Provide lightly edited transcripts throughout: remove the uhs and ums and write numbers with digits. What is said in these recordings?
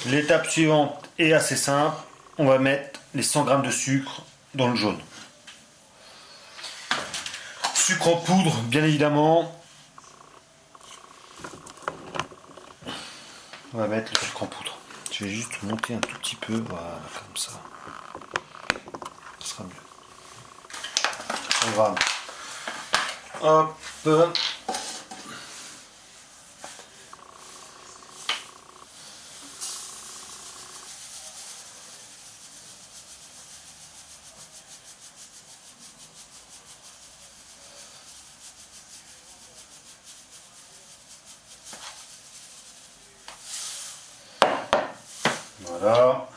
L'étape suivante est assez simple. On va mettre les 100 g de sucre dans le jaune. Sucre en poudre, bien évidemment. On va mettre le sucre en poudre. Je vais juste monter un tout petit peu, voilà, comme ça. Ce sera mieux. On va. Hop. Voilà.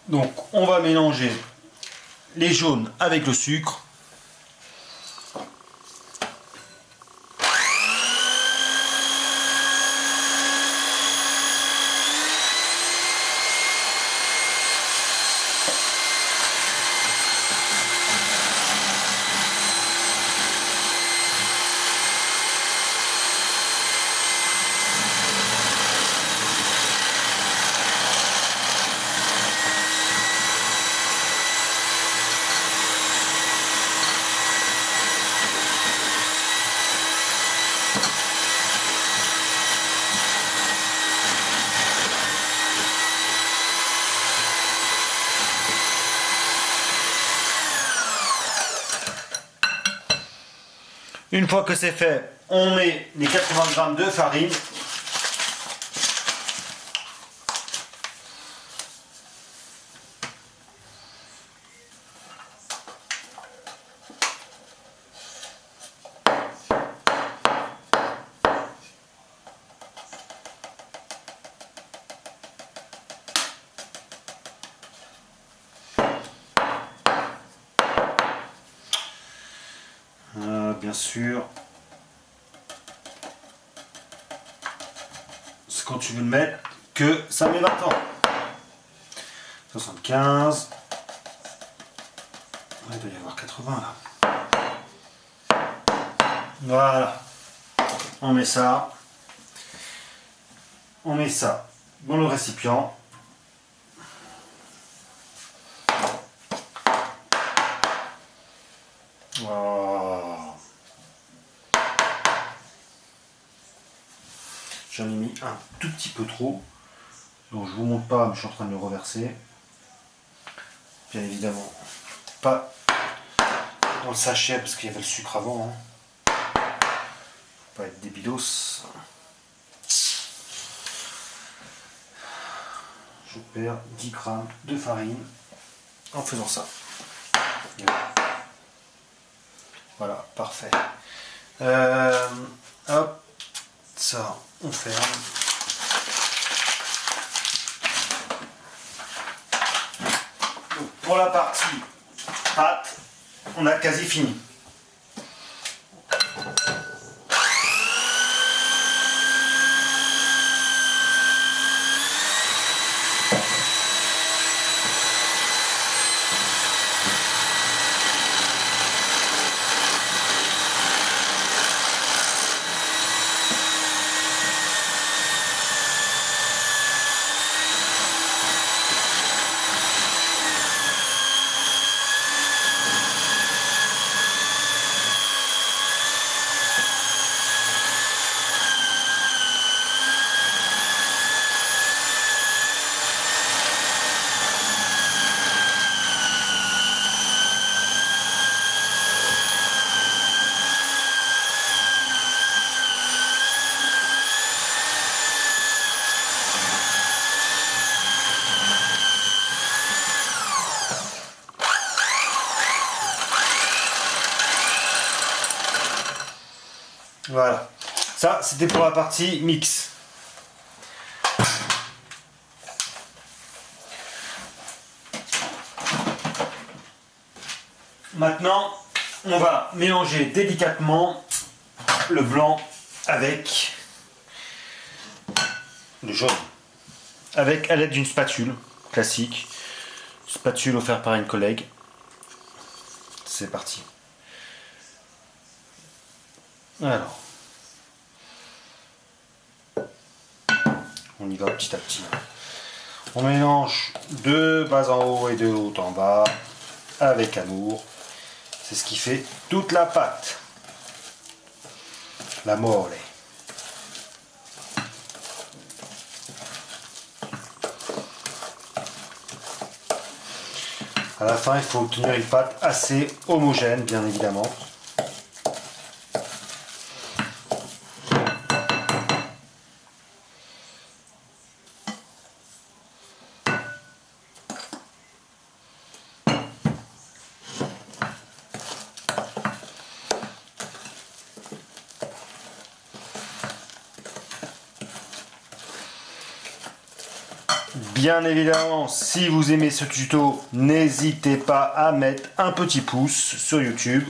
Donc on va mélanger les jaunes avec le sucre. Une fois que c'est fait, on met les 80 g de farine. Bien sûr, c'est quand tu veux le mettre que ça met 20 ans. 75. Il doit y avoir 80 là. Voilà. On met ça. On met ça dans le récipient. Voilà. J'en ai mis un tout petit peu trop. Donc je vous montre pas, mais je suis en train de le reverser. Bien évidemment, pas dans le sachet parce qu'il y avait le sucre avant. Hein. Faut pas être débilos. Je perds 10 g de farine en faisant ça. Voilà, parfait. Hop, ça, on ferme. Donc, pour la partie pâte, on a quasi fini. Voilà, ça c'était pour la partie mix. Maintenant, on va mélanger délicatement le blanc avec le jaune. Avec à l'aide d'une spatule classique. Spatule offerte par une collègue. C'est parti. Alors. On y va petit à petit. On mélange de bas en haut et de haut en bas avec amour. C'est ce qui fait toute la pâte. La mole. À la fin, il faut obtenir une pâte assez homogène, bien évidemment. Bien évidemment, si vous aimez ce tuto, n'hésitez pas à mettre un petit pouce sur YouTube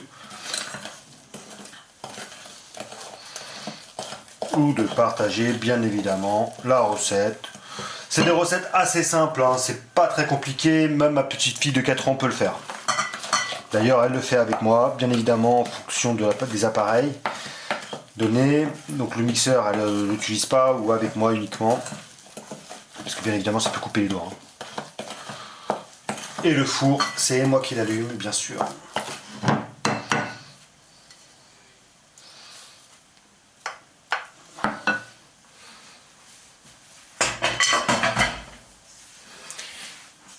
ou de partager bien évidemment la recette. C'est des recettes assez simples, hein, c'est pas très compliqué, même ma petite fille de 4 ans peut le faire. D'ailleurs, elle le fait avec moi, bien évidemment en fonction de des appareils donnés. Donc le mixeur, elle ne l'utilise pas ou avec moi uniquement. Parce que bien évidemment ça peut couper les doigts. Et le four, c'est moi qui l'allume, bien sûr.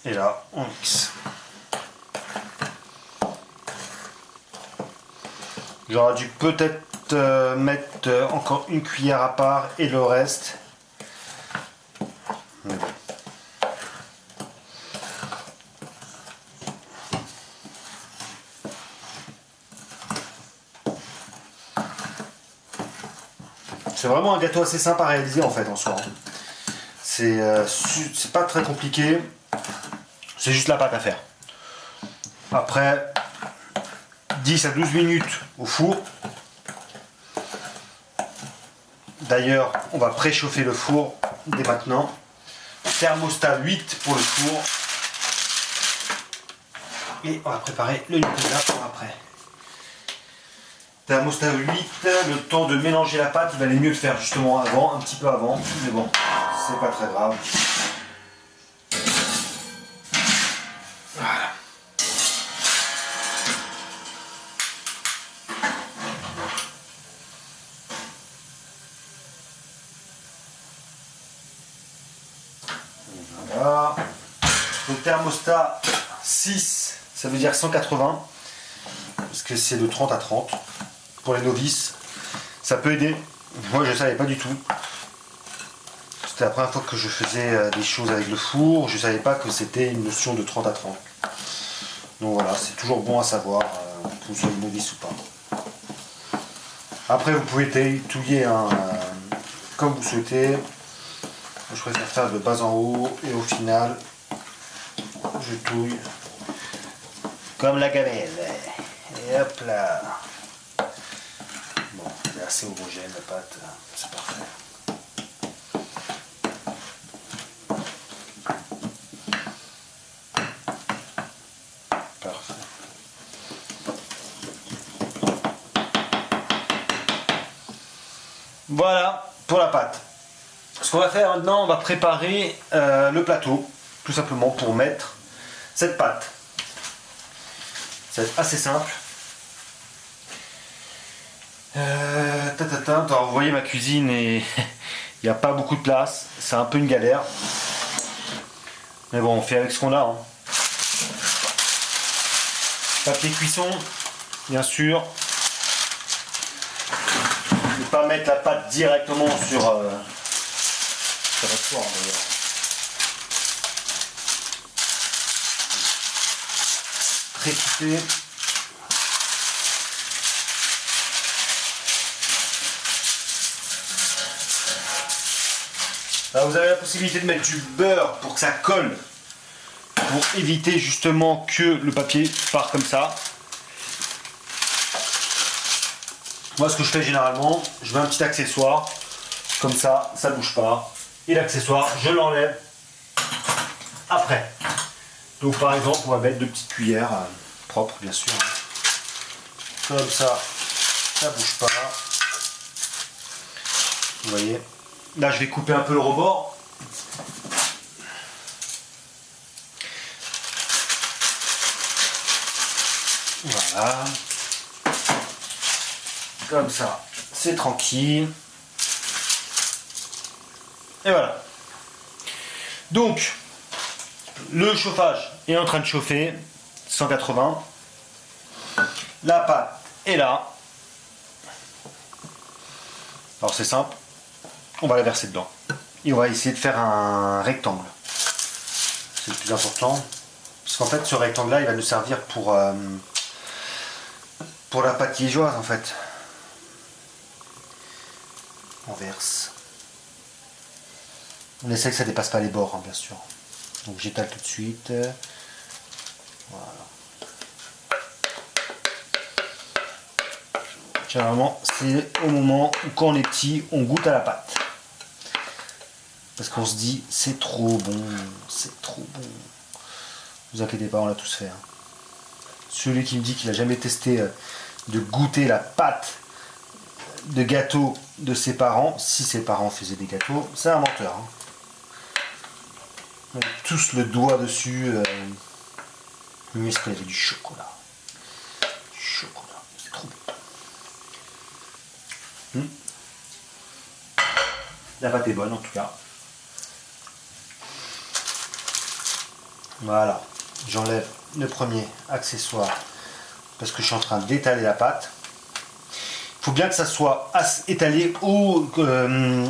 Et là, on mixe. J'aurais dû peut-être mettre encore une cuillère à part et le reste. Mais bon. C'est vraiment un gâteau assez simple à réaliser en fait en soi. C'est pas très compliqué. C'est juste la pâte à faire. Après 10 à 12 minutes au four. D'ailleurs, on va préchauffer le four dès maintenant. Thermostat 8 pour le four. Et on va préparer le Nutella pour après. Thermostat 8, le temps de mélanger la pâte, il valait mieux le faire justement avant, un petit peu avant, mais bon, c'est pas très grave. Voilà. Voilà. Donc thermostat 6, ça veut dire 180, parce que c'est de 30 à 30. Pour les novices, ça peut aider. Moi je ne savais pas du tout. C'était la première fois que je faisais des choses avec le four. Je ne savais pas que c'était une notion de 30 à 30. Donc voilà, c'est toujours bon à savoir, que vous soyez novice ou pas. Après vous pouvez touiller comme vous souhaitez. Je préfère faire de bas en haut et au final je touille comme la gamelle. Et hop là. Bon, c'est assez homogène la pâte, c'est parfait. Parfait. Voilà pour la pâte. Ce qu'on va faire maintenant, on va préparer le plateau, tout simplement pour mettre cette pâte. C'est assez simple. Alors, vous voyez ma cuisine et il n'y a pas beaucoup de place, c'est un peu une galère. Mais bon, on fait avec ce qu'on a. Hein. Papier cuisson, bien sûr. Ne pas mettre la pâte directement sur votre four d'ailleurs. Précipiter. Là, vous avez la possibilité de mettre du beurre pour que ça colle, pour éviter justement que le papier part comme ça. Moi, ce que je fais généralement, je mets un petit accessoire, comme ça, ça ne bouge pas. Et l'accessoire, je l'enlève après. Donc par exemple, on va mettre 2 petites cuillères propres, bien sûr. Comme ça, ça ne bouge pas. Vous voyez. Là, je vais couper un peu le rebord Voilà. Comme ça, c'est tranquille. Et voilà. Donc, le chauffage est en train de chauffer. 180. La pâte est là. Alors c'est simple. On va la verser dedans. Et on va essayer de faire un rectangle. C'est le plus important. Parce qu'en fait, ce rectangle-là, il va nous servir pour la pâte liégeoise, en fait. On verse. On essaie que ça dépasse pas les bords, hein, bien sûr. Donc j'étale tout de suite. Voilà. Généralement, c'est au moment où quand on est petit, on goûte à la pâte. Parce qu'on se dit, c'est trop bon, c'est trop bon. Ne vous inquiétez pas, on l'a tous fait. Hein. Celui qui me dit qu'il n'a jamais testé de goûter la pâte de gâteau de ses parents, si ses parents faisaient des gâteaux, c'est un menteur. Hein. On a tous le doigt dessus. Mais est-ce qu'il y avait du chocolat? Du chocolat, c'est trop bon. La pâte est bonne en tout cas. Voilà, j'enlève le premier accessoire parce que je suis en train d'étaler la pâte. Il faut bien que ça soit étalé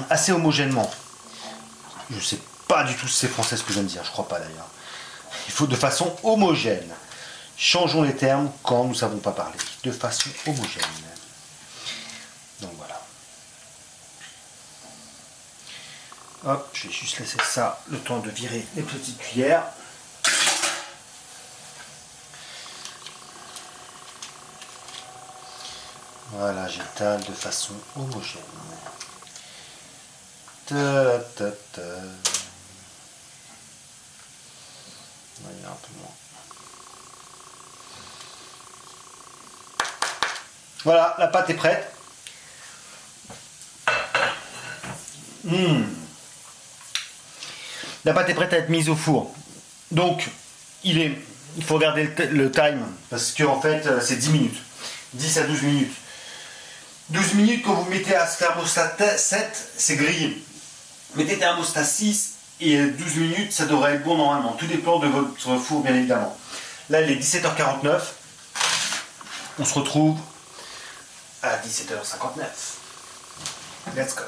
assez homogènement. Je ne sais pas du tout si c'est français ce que je viens de dire, je crois pas d'ailleurs. Il faut de façon homogène. Changeons les termes quand nous ne savons pas parler. De façon homogène. Donc voilà. Hop, je vais juste laisser ça le temps de virer les petites cuillères. Voilà, j'étale de façon homogène. Ta, ta, ta. On va y aller un peu moins. Voilà, la pâte est prête. La pâte est prête à être mise au four. Donc, il faut regarder le time, parce que en fait, c'est 10 minutes. 10 à 12 minutes. 12 minutes, quand vous mettez à thermostat 7, c'est grillé. Mettez thermostat 6 et 12 minutes, ça devrait être bon normalement. Tout dépend de votre four, bien évidemment. Là, il est 17h49. On se retrouve à 17h59. Let's go.